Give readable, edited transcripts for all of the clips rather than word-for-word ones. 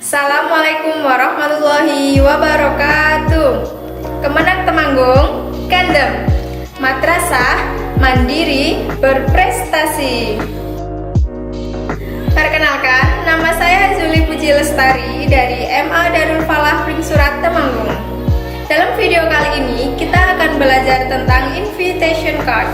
Assalamualaikum warahmatullahi wabarakatuh. Kemenang Temanggung, Kandem, Madrasah Mandiri Berprestasi. Perkenalkan, nama saya Zuli Puji Lestari dari MA Darul Falah Surat Temanggung. Dalam video kali ini, kita akan belajar tentang invitation card.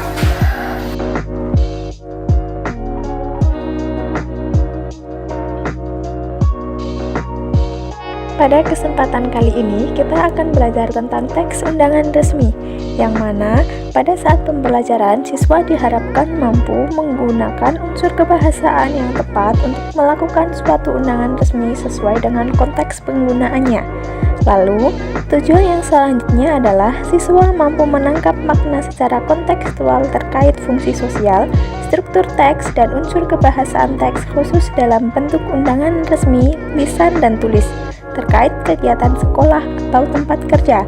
Pada kesempatan kali ini, kita akan belajar tentang teks undangan resmi, yang mana pada saat pembelajaran, siswa diharapkan mampu menggunakan unsur kebahasaan yang tepat untuk melakukan suatu undangan resmi sesuai dengan konteks penggunaannya. Lalu, tujuan yang selanjutnya adalah siswa mampu menangkap makna secara kontekstual terkait fungsi sosial, struktur teks, dan unsur kebahasaan teks khusus dalam bentuk undangan resmi, lisan, dan tulis terkait kegiatan sekolah atau tempat kerja.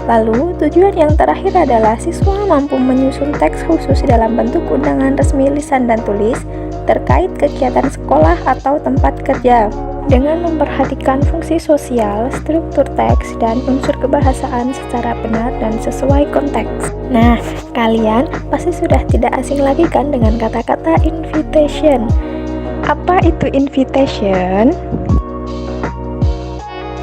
Lalu, tujuan yang terakhir adalah siswa mampu menyusun teks khusus dalam bentuk undangan resmi lisan dan tulis terkait kegiatan sekolah atau tempat kerja dengan memperhatikan fungsi sosial, struktur teks, dan unsur kebahasaan secara benar dan sesuai konteks. Nah, kalian pasti sudah tidak asing lagi kan dengan kata-kata invitation. Apa itu invitation?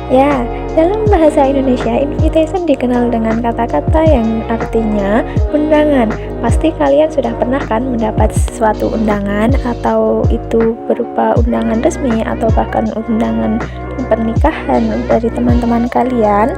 Ya, dalam bahasa Indonesia, invitation dikenal dengan kata-kata yang artinya undangan. Pasti kalian sudah pernah kan mendapat suatu undangan, atau itu berupa undangan resmi atau bahkan undangan pernikahan dari teman-teman kalian.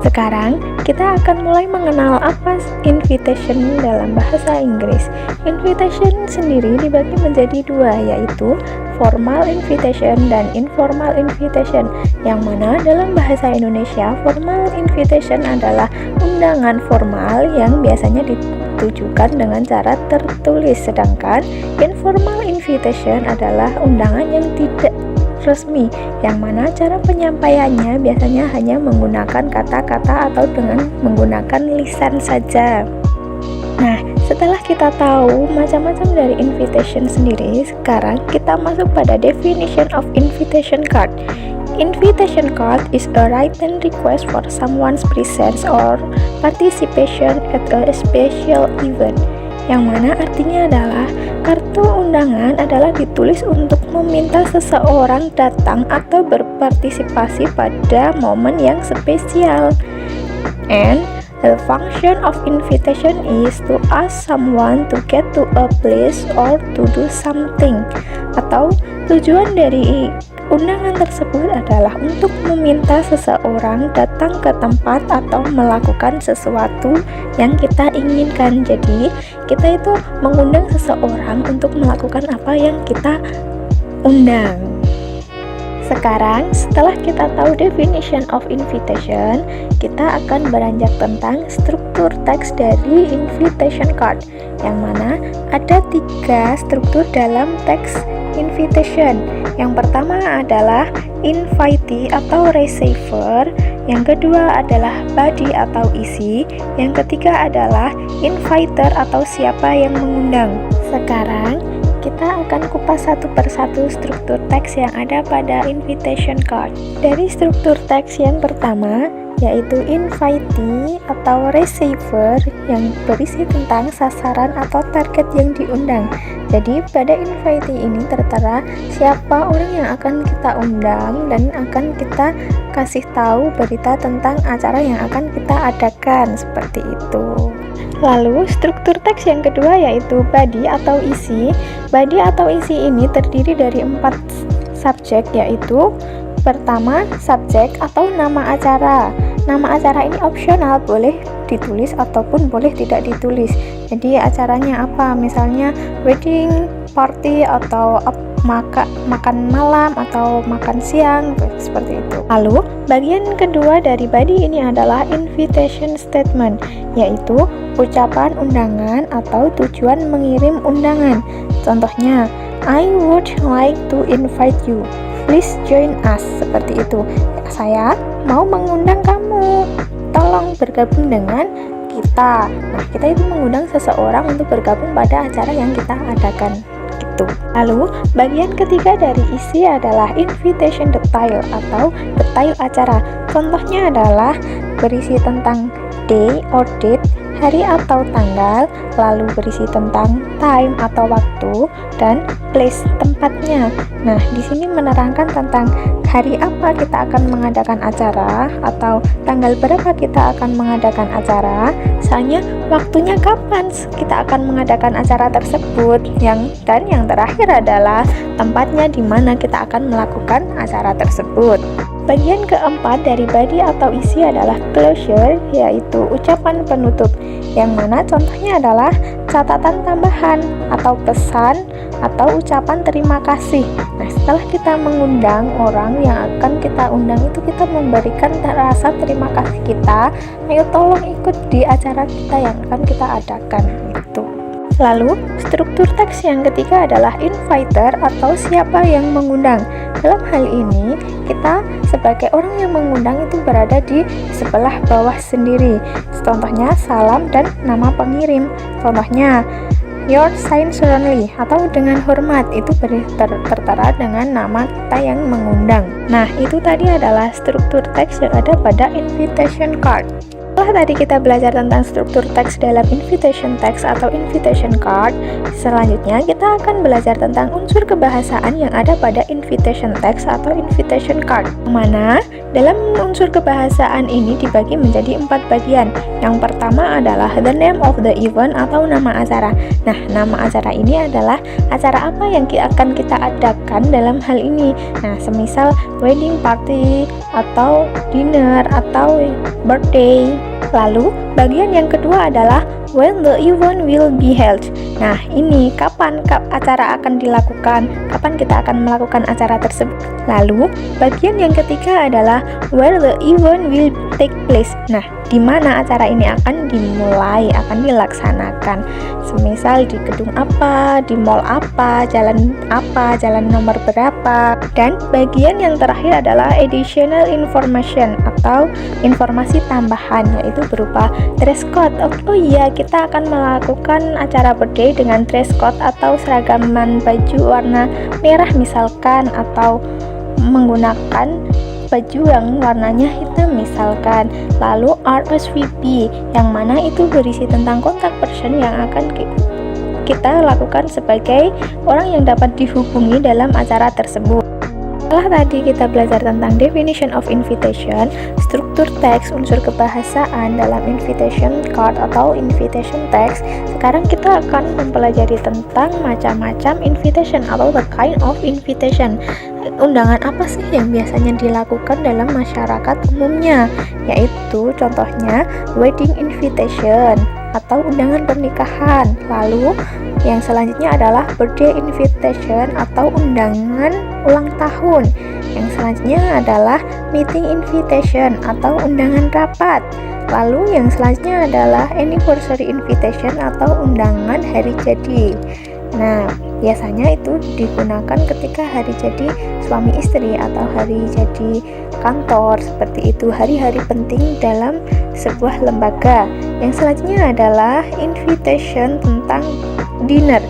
Sekarang, kita akan mulai mengenal apa invitation dalam bahasa Inggris. Invitation sendiri dibagi menjadi dua, yaitu formal invitation dan informal invitation, yang mana dalam bahasa Indonesia, formal invitation adalah undangan formal yang biasanya ditujukan dengan cara tertulis, sedangkan informal invitation adalah undangan yang tidak resmi, yang mana cara penyampaiannya biasanya hanya menggunakan kata-kata atau dengan menggunakan lisan saja. Nah, setelah kita tahu macam-macam dari invitation sendiri, sekarang kita masuk pada definition of invitation card. Invitation card is a written request for someone's presence or participation at a special event, yang mana artinya adalah kartu undangan adalah ditulis untuk meminta seseorang datang atau berpartisipasi pada momen yang spesial. And the function of invitation is to ask someone to get to a place or to do something. Atau tujuan dari undangan tersebut adalah untuk meminta seseorang datang ke tempat atau melakukan sesuatu yang kita inginkan. Jadi, kita itu mengundang seseorang untuk melakukan apa yang kita undang. Sekarang, setelah kita tahu definition of invitation, kita akan beranjak tentang struktur teks dari invitation card, yang mana ada 3 struktur dalam teks invitation. Yang pertama adalah invitee atau receiver, yang kedua adalah body atau isi, yang ketiga adalah inviter atau siapa yang mengundang. Sekarang, kita akan kupas satu persatu struktur teks yang ada pada invitation card. Dari struktur teks yang pertama, yaitu invitee atau receiver, yang berisi tentang sasaran atau target yang diundang. Jadi pada invitee ini tertera siapa orang yang akan kita undang dan akan kita kasih tahu berita tentang acara yang akan kita adakan, seperti itu. Lalu struktur teks yang kedua yaitu body atau isi. Body atau isi ini terdiri dari 4 subjek, yaitu pertama, subjek atau nama acara. Nama acara ini opsional, boleh ditulis ataupun boleh tidak ditulis. Jadi acaranya apa? Misalnya wedding party atau makan malam atau makan siang, seperti itu. Lalu bagian kedua dari body ini adalah invitation statement, yaitu ucapan undangan atau tujuan mengirim undangan. Contohnya, I would like to invite you, please join us, seperti itu. Saya mau mengundang kamu, tolong bergabung dengan kita. Nah, kita itu mengundang seseorang untuk bergabung pada acara yang kita adakan, itu. Lalu, bagian ketiga dari isi adalah invitation detail atau detail acara. Contohnya adalah berisi tentang day or date, hari atau tanggal, lalu berisi tentang time atau waktu, dan place tempatnya. Nah, di sini menerangkan tentang hari apa kita akan mengadakan acara atau tanggal berapa kita akan mengadakan acara, misalnya waktunya kapan kita akan mengadakan acara tersebut, dan yang terakhir adalah tempatnya di mana kita akan melakukan acara tersebut. Bagian keempat dari body atau isi adalah closure, yaitu ucapan penutup, yang mana contohnya adalah catatan tambahan atau pesan atau ucapan terima kasih. Nah, setelah kita mengundang orang yang akan kita undang itu, kita memberikan rasa terima kasih kita, ayo tolong ikut di acara kita yang akan kita adakan itu. Lalu, struktur teks yang ketiga adalah inviter atau siapa yang mengundang. Dalam hal ini, kita sebagai orang yang mengundang itu berada di sebelah bawah sendiri. Contohnya, salam dan nama pengirim. Contohnya, your sincerely atau dengan hormat, itu tertera dengan nama kita yang mengundang. Nah, itu tadi adalah struktur teks yang ada pada invitation card. Setelah tadi kita belajar tentang struktur teks dalam invitation text atau invitation card, selanjutnya kita akan belajar tentang unsur kebahasaan yang ada pada invitation text atau invitation card. Mana dalam unsur kebahasaan ini dibagi menjadi 4 bagian. Yang pertama adalah the name of the event atau nama acara. Nah, nama acara ini adalah acara apa yang akan kita adakan dalam hal ini. Nah, semisal wedding party atau dinner atau birthday. Lalu, bagian yang kedua adalah when the event will be held. Nah, ini kapan acara akan dilakukan, kapan kita akan melakukan acara tersebut. Lalu, bagian yang ketiga adalah where the event will take place. Nah, di mana acara ini akan dimulai, akan dilaksanakan. Semisal di gedung apa, di mall apa, jalan nomor berapa. Dan bagian yang terakhir adalah additional information atau informasi tambahan, yaitu berupa dress code. Oh iya, kita akan melakukan acara birthday dengan dress code atau seragaman baju warna merah misalkan, atau menggunakan baju yang warnanya hitam misalkan. Lalu RSVP, yang mana itu berisi tentang kontak person yang akan kita lakukan sebagai orang yang dapat dihubungi dalam acara tersebut. Setelah tadi kita belajar tentang definition of invitation, struktur teks, unsur kebahasaan dalam invitation card atau invitation text, sekarang kita akan mempelajari tentang macam-macam invitation atau the kind of invitation. Undangan apa sih yang biasanya dilakukan dalam masyarakat umumnya? Yaitu contohnya wedding invitation atau undangan pernikahan. Lalu yang selanjutnya adalah birthday invitation atau undangan ulang tahun. Yang selanjutnya adalah meeting invitation atau undangan rapat. Lalu yang selanjutnya adalah anniversary invitation atau undangan hari jadi. Nah, biasanya itu digunakan ketika hari jadi suami istri atau hari jadi kantor, seperti itu, hari-hari penting dalam sebuah lembaga. Yang selanjutnya adalah invitation tentang dinner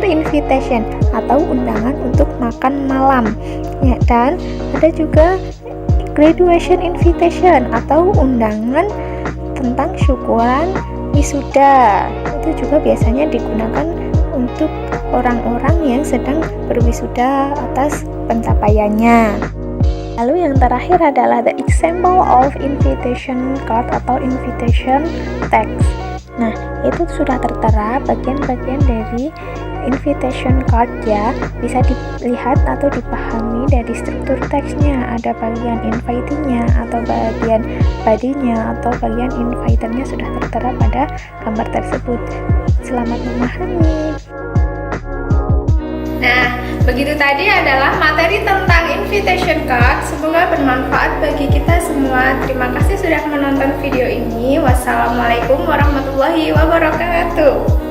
invitation atau undangan untuk makan malam. Ya, dan ada juga graduation invitation atau undangan tentang syukuran wisuda. Itu juga biasanya digunakan untuk orang-orang yang sedang berwisuda atas pencapaiannya. Lalu yang terakhir adalah the example of invitation card atau invitation text. Nah, itu sudah tertera bagian-bagian dari invitation card ya. Bisa dilihat atau dipahami dari struktur teksnya. Ada bagian invite-nya atau bagian body-nya atau bagian inviter-nya sudah tertera pada gambar tersebut. Selamat memahami. Nah, begitu tadi adalah materi tentang invitation card. Semoga bermanfaat bagi kita semua. Terima kasih sudah menonton video ini. Wassalamualaikum warahmatullahi wabarakatuh.